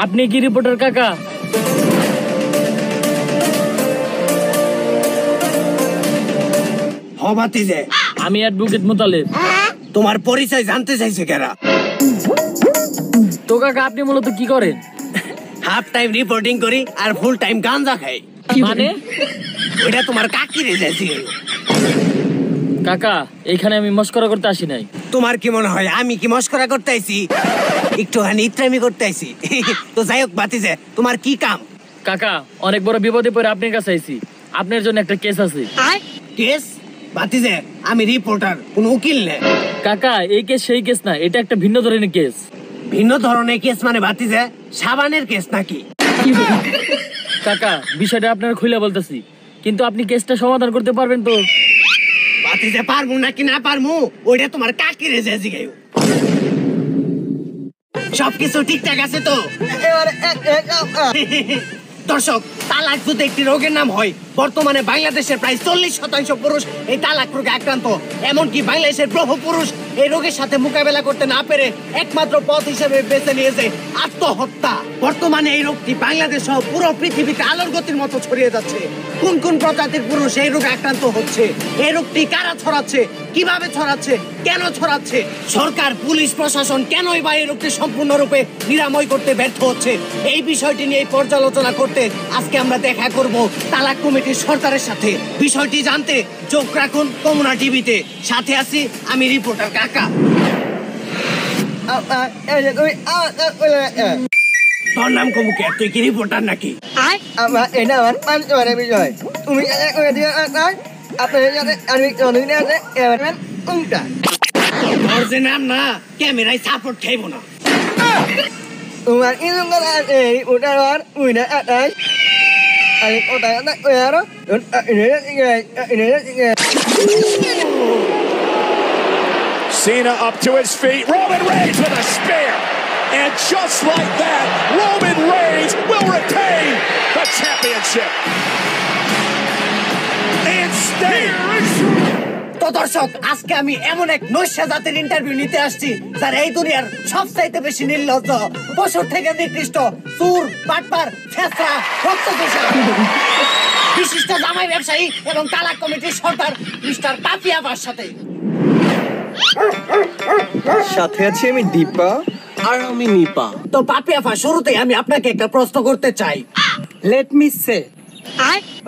আপনি কি রিপোর্টার কাকা? ভাতিজে, আমি অ্যাডভোকেট মোতালেব। তোমার পরিচয় জানতে চাইছে কেরা? তো কাকা আপনি মূলত কি করেন? হাফ টাইম রিপোর্টিং করি আর ফুল টাইম গাঞ্জা খাই। মানে ওইটা তোমার কাকি রে যাইছি। কাকা এখানে আমি মস্করা করতে আসি নাই। তোমার কি মনে হয় আমি কি মস্করা করতে আইছি? একটুখানি ইত্রামি করতে আইছি। তো যাই হোক ভাতিজে, তোমার কি কাম? কাকা অনেক বড় বিপদে পড়ে আপনার কাছে আইছি। আপনার জন্য একটা কেস আছে। কেস? ভাতিজে আমি রিপোর্টার, কোন উকিল নে। কাকা এই কেস সেই কেস না, এটা একটা ভিন্ন ধরনের কেস। ভিন্ন ধরনের কেস মানে ভাতিজে সাবানের কেস নাকি? কাকা বিষয়টা আপনার খুলে বলতেছি, কিন্তু আপনি কেসটা সমাধান করতে পারবেন তো? ভাতিজে পারমু নাকি না পারমু ওইটা তোমার কাকি রে যাইছি গাইও। সবকিছু ঠিকঠাক আছে তো? দর্শক, তালাক যদি একটি রোগের নাম হয়, বর্তমানে বাংলাদেশের প্রায় 40% পুরুষ এই তালাক রোগে আক্রান্ত। এমনকি বাংলাদেশের বহু পুরুষ এই রোগের সাথে মোকাবেলা করতে না পেরে একমাত্র পথ হিসেবে বেছে নিয়েছে আত্মহত্যা। বর্তমানে এই রোগটি বাংলাদেশ সহ পুরো পৃথিবীতে আলোর গতির মতো ছড়িয়ে যাচ্ছে। কোন কোন প্রজাতির পুরুষ এই রোগে আক্রান্ত হচ্ছে, এই রোগটি কারা ছড়াচ্ছে, কিভাবে ছড়াচ্ছে, কেন ছড়াচ্ছে, সরকার পুলিশ প্রশাসন কেনই বা এই রোগটি সম্পূর্ণরূপে নিরাময় করতে ব্যর্থ হচ্ছে, এই বিষয়টি নিয়ে পর্যালোচনা করতে আজকে আমরা দেখা করব তালাক কমিটির সরকারের সাথে। বিষয়টি জানতে চোখ রাখুন কমুনা টিভিতে। সাথে আছি আমি রিপোর্টার কাকা। তোর নাম কমুকে, তুই কি রিপোর্টার নাকি? এটা আমার পাঁচবারের বিষয়। তুমি তোর যে নাম না ক্যামেরায় সাপোর্ট খাইব না। তোমার ওটার উইনা আটাই আর ওটাই আরো Cena up to his feet. Roman Reigns with a spear. And just like that, Roman Reigns will retain the championship. And stay. তো দর্শক, আজকে আমি এমন এক নৈশ জাতের ইন্টারভিউ নিতে আসছি যার এই দুনিয়ার সবচাইতে বেশি নির্লজ্জ, পশুর থেকে নিকৃষ্ট, চোর, বাটপার, ছেঁচড়া, রক্তচোষা, বিশিষ্ট জামাই ব্যবসায়ী এবং তালাক কমিটির সর্দার মিস্টার পাপিয়াবার সাথে আছি আমি দীপা আর আমি নিপা। তো পাপিয়াফা, শুরুতেই আমি আপনাকে একটা প্রশ্ন করতে চাই। লেট মি সে।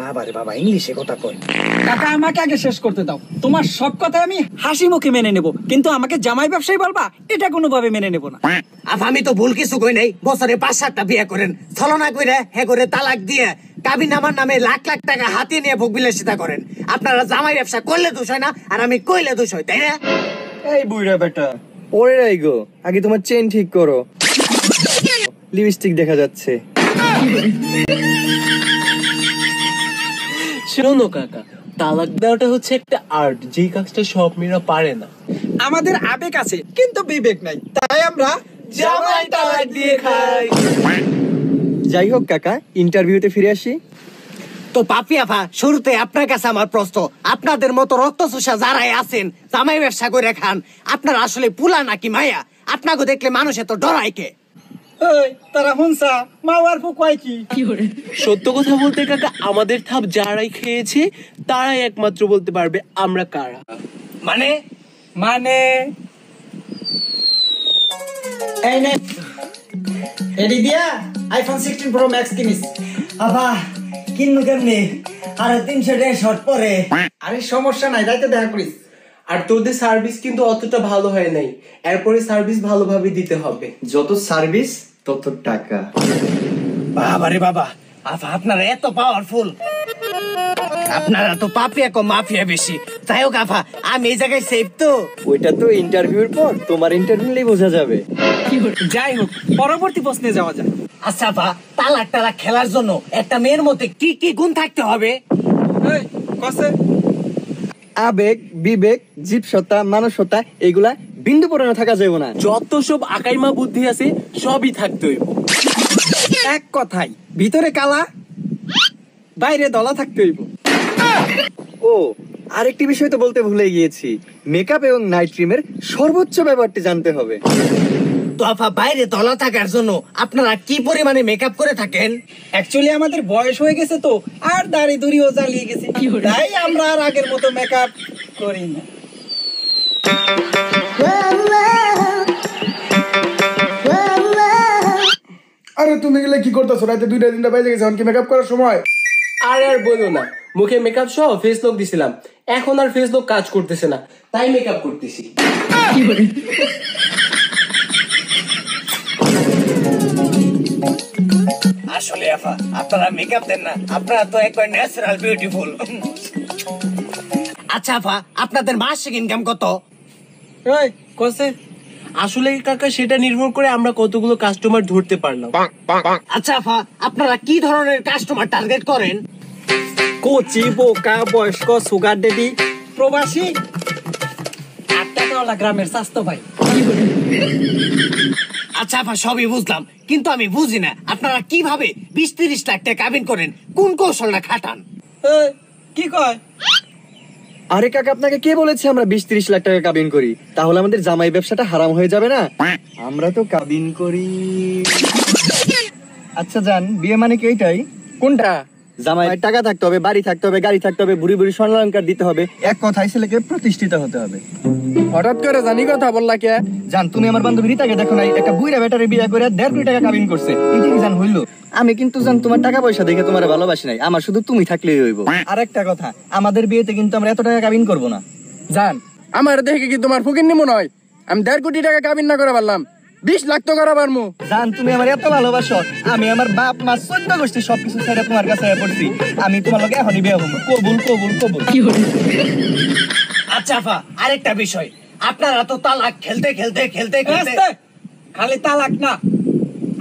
বাবারে বাবা, ইংলিশে কথা কই। কাকা আমাকে আগে শেষ করতে দাও। তোমার সব কথা আমি হাসি মুখে মেনে নেব, কিন্তু আমাকে জামাই ব্যবসায়ী বলবা এটা কোনোভাবে মেনে নেব না। আমি তো ভুল কিছু কই নাই। বছরে 5-7টা বিয়ে করেন, ছলনা কইরা হে করে তালাক দিয়ে কাবিন আমার নামে লাখ লাখ টাকা হাতিয়ে নিয়ে ভোগ বিলাসিতা করেন। আপনারা জামাই ব্যবসা করলে দোষ হয় না, আর আমি কইলে দোষ হয়, তাই না? এই বুইড়া বেটা, পরে রাই গো, আগে তোমার চেন ঠিক করো, লিপস্টিক দেখা যাচ্ছে। শোনো কাকা, তালাক দেওয়াটা হচ্ছে একটা আর্ট, যেই কাজটা সব মেয়েরা পারে না। আমাদের আবেগ আছে কিন্তু বিবেক নাই, তাই আমরা জামাই তালাক দিয়ে খাই। যাই হোক কাকা, ইন্টারভিউতে ফিরে আসি। তো পাপিয়াফা, শুরুতে আপনার কাছে আমার প্রশ্ন, আপনাদের মতো রক্তচোষা যারাই আছেন, জামাই ব্যবসা করে খান, আপনারা আসলে পুলা নাকি মায়া? আপনাকে দেখলে মানুষ এত ডরায় কে? তারা হুনসা মাওয়ার ফুকওয়াই কি? সত্য কথা বলতে কাকা, আমাদের থাপ যারাই খেয়েছে তারাই একমাত্র বলতে পারবে আমরা কারা। মানে মানে এই নে এডি দিয়া আইফোন 16 প্রো ম্যাক্স কিনিস। আবা কিন্নু কেমনি? আরে 300 টাকা শর্ট পরে। আরে সমস্যা নাই, যাইতে দেখা করিস। আর তোদের সার্ভিস কিন্তু অতটা ভালো হয় নাই, এরপরে সার্ভিস ভালোভাবে দিতে হবে। যত সার্ভিস তত টাকা। বাবারে বাবা, আফা আপনারা এত পাওয়ারফুল। আপনারা তো পাপিয়া কম মাফিয়া বেশি। যাই হোক আফা, আমি এই জায়গায় সেফ তো? ওইটা তো ইন্টারভিউর পর তোমার ইন্টারভিউলেই বোঝা যাবে। যাই হোক, পরবর্তী প্রশ্নে যাওয়া যায়। আচ্ছা আফা, তালাক টালাক খেলার জন্য একটা মেয়ের মধ্যে কি কি গুণ থাকতে হবে? আবেগ, বিবেক, জীবসত্তা, মানসত্তা, এগুলা বিন্দু পরিমাণে থাকা যাবে না। যত সব আকাইমা বুদ্ধি আছে সবই থাকতে হইব। এক কথাই, ভিতরে কালা বাইরে দলা থাকতে হইব। ও আরেকটি বিষয় তো বলতে ভুলে গিয়েছি, মেকআপ এবং নাইট ক্রিমের সর্বোচ্চ ব্যবহারটি জানতে হবে। তো আপা বাইরে তলা থাকার জন্য আপনারা কি পরিমাণে মেকআপ করে থাকেন? অ্যাকচুয়ালি আমাদের বয়স হয়ে গেছে তো, আর দাড়ি দুড়িও জ্বালিয়ে গেছে, তাই আমরা আর আগের মতো মেকআপ করি না। আরে তুমি গেলে কি করতেছো? রাতে 2টা 3টা বাজে গেছে, এখন কি মেকআপ করার সময়? আর বলো না, মুখে মেকআপ সহ ফেস লক দিছিলাম, এখন আর ফেস লক কাজ করতেছে না, তাই মেকআপ করতেছি। আসলে আপা আপনারা মেকআপ দেন না, আপনারা তো একবার ন্যাচারাল বিউটিফুল। আচ্ছা আপা, আপনাদের মাসিক ইনকাম কত? ওই কোসে আসলে কাকা সেটা নির্ভর করে আমরা কতগুলো কাস্টমার ধরতে পারলাম। আচ্ছা আপা, আপনারা কি ধরনের কাস্টমার টার্গেট করেন? কোচি, বোকা, বয়স্ক, সুগার ডেডি, প্রবাসী, 8 টাকাওয়ালা গ্রামের স্বাস্থ্য ভাই। আচ্ছা আপা, সবই বুঝলাম, কিন্তু আমি বুঝি না আপনারা কিভাবে 20-30 লাখ টাকা কাবিন করেন, কোন কৌশলটা খাটান? এই, কি কয়? আরে কাকা, আপনাকে কে বলেছে আমরা 20-30 লাখ টাকা কাবিন করি? তাহলে আমাদের জামাই ব্যবসাটা হারাম হয়ে যাবে না? আমরা তো কাবিন করি। আচ্ছা জান, বিয়ে মানে কি এইটাই? কোনটা? জামাই টাকা থাকতে হবে, বাড়ি থাকতে হবে, গাড়ি থাকতে হবে, বুড়ি বুড়ি স্বর্ণালঙ্কার দিতে হবে, এক কথায় ছেলেকে প্রতিষ্ঠিত হতে হবে। হঠাৎ করে জানি কথা বললা কে? জান, তুমি আমার বান্ধবী রিতাকে দেখো নাই? একটা বুইড়া বেটারে বিয়ে করে 1.5 কোটি টাকা কাবিন করছে। এটা কি জান হইলো? আমি কিন্তু জান তোমার টাকা পয়সা দেখে তোমার ভালোবাসি নাই, আমার শুধু তুমি থাকলেই হইব। আর একটা কথা, আমাদের বিয়েতে কিন্তু আমরা এত টাকা কাবিন করব না। জান, আমার দেখে কি তোমার ফকির নিমন হয়? আমি 1.5 কোটি টাকা কাবিন না করে পারলাম, 20 লাখ তো করা পারমু। জান, তুমি আমার এত ভালোবাসো, আমি আমার বাপ মা 14 গোষ্ঠী সবকিছু ছেড়ে তোমার কাছে পড়ছি। আমি তোমার লগে এখনই বিয়ে হবো। কবুল কবুল কবুল। আচ্ছা আপা, আরেকটা বিষয়, আপনারা তো তালাক খেলতে খেলতে খেলতে খেলতে আস্তে, খালি তালাক না,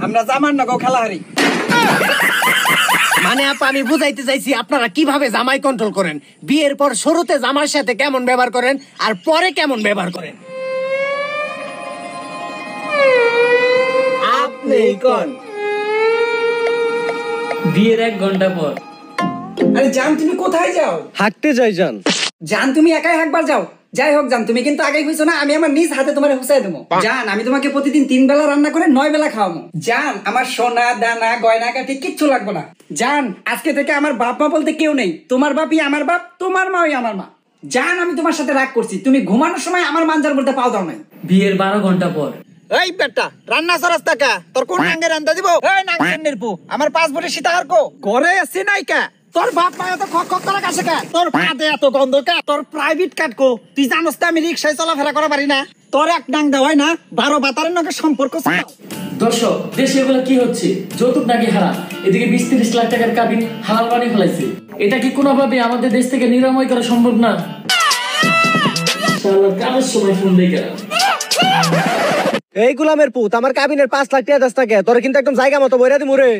আমরা জামার নগো খেলা হারি। মানে আপা আমি বুঝাইতে চাইছি আপনারা কিভাবে জামাই কন্ট্রোল করেন, বিয়ের পর শুরুতে জামার সাথে কেমন ব্যবহার করেন আর পরে কেমন ব্যবহার করেন? আপনি কোন? বিয়ের 1 ঘন্টা পর। আরে জান, তুমি কোথায় যাও? হাঁটতে যাই জান। জান, তুমি একাই একবার যাও। যাই হোক জান, তুমি কিন্তু আগেই কইছো না আমি আমার নিজ হাতে তোমারে হুসাই দেবো। জান, আমি তোমাকে প্রতিদিন 3 বেলা রান্না করে 9 বেলা খাওয়াবো। জান, আমার সোনা দানা গয়না কাটি কিচ্ছু লাগবে না। জান, আজকে থেকে আমার বাপ মা বলতে কেউ নেই, তোমার বাপই আমার বাপ, তোমার মাই আমার মা। জান, আমি তোমার সাথে রাগ করছি, তুমি ঘুমানোর সময় আমার মানজার বলতে পাও দাও নাই। বিয়ের 12 ঘন্টা পর। এই বেটা, রান্না সরাস টাকা তোর কোন নাঙ্গে রান্দা দিব? এই নাঙ্গের নিরপু, আমার পাসপোর্টে সীতাহার কো ঘরে আছে নাইকা? তোর বাপ মা এত খক খক করা কাছে কা? তোর পাদে এত গন্ধ কা? তোর প্রাইভেট কার্ড কো? তুই জানোস তো আমি রিকশায় চলাফেরা করা পারি না? তোর এক নাং দেওয়াই না 12 বাতারের নকে সম্পর্ক ছিল। দর্শক, দেশে এগুলো কি হচ্ছে? যৌতুক নাকি হারাম, এদিকে 20-30 লাখ টাকার কাবিন হালাল বানিয়ে ফেলাইছে। এটা কি কোনোভাবে আমাদের দেশ থেকে নিরাময় করা সম্ভব না? শালার কাজের সময় ফোন দিয়ে গেলাম। এই গুলামের পুত, আমার কাবিনের 5 লাখ টাকা দাস টাকা, তোর কিন্তু একদম জায়গা মতো বইরা দিমু রে।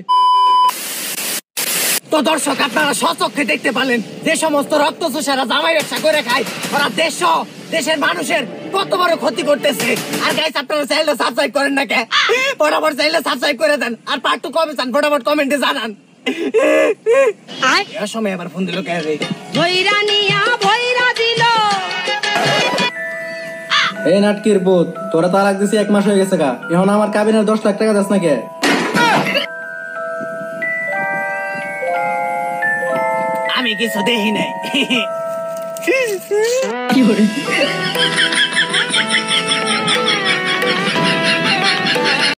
তো দর্শক, আপনারা স্বচক্ষে দেখতে পারলেন যে সমস্ত রক্তচোষারা জামাই ব্যবসা করে খায়, ওরা দেশের মানুষের কত বড় ক্ষতি করতেছে। আর গাইস, আপনারা চ্যানেলটা সাবস্ক্রাইব করেন না কে? ফটাফট চ্যানেলটা সাবস্ক্রাইব করে দেন, আর পার্ট 2 কবে চান ফটাফট কমেন্টে জানান। এই সময় আবার ফোন দিল কে রে? এই নাটকির পুত, তোরা তালাক দিছি 1 মাস হয়ে গেছে গা, এখন আমার কাবিনের 10 লাখ টাকা দাস না কে? আমি কিছু দেখি নাই।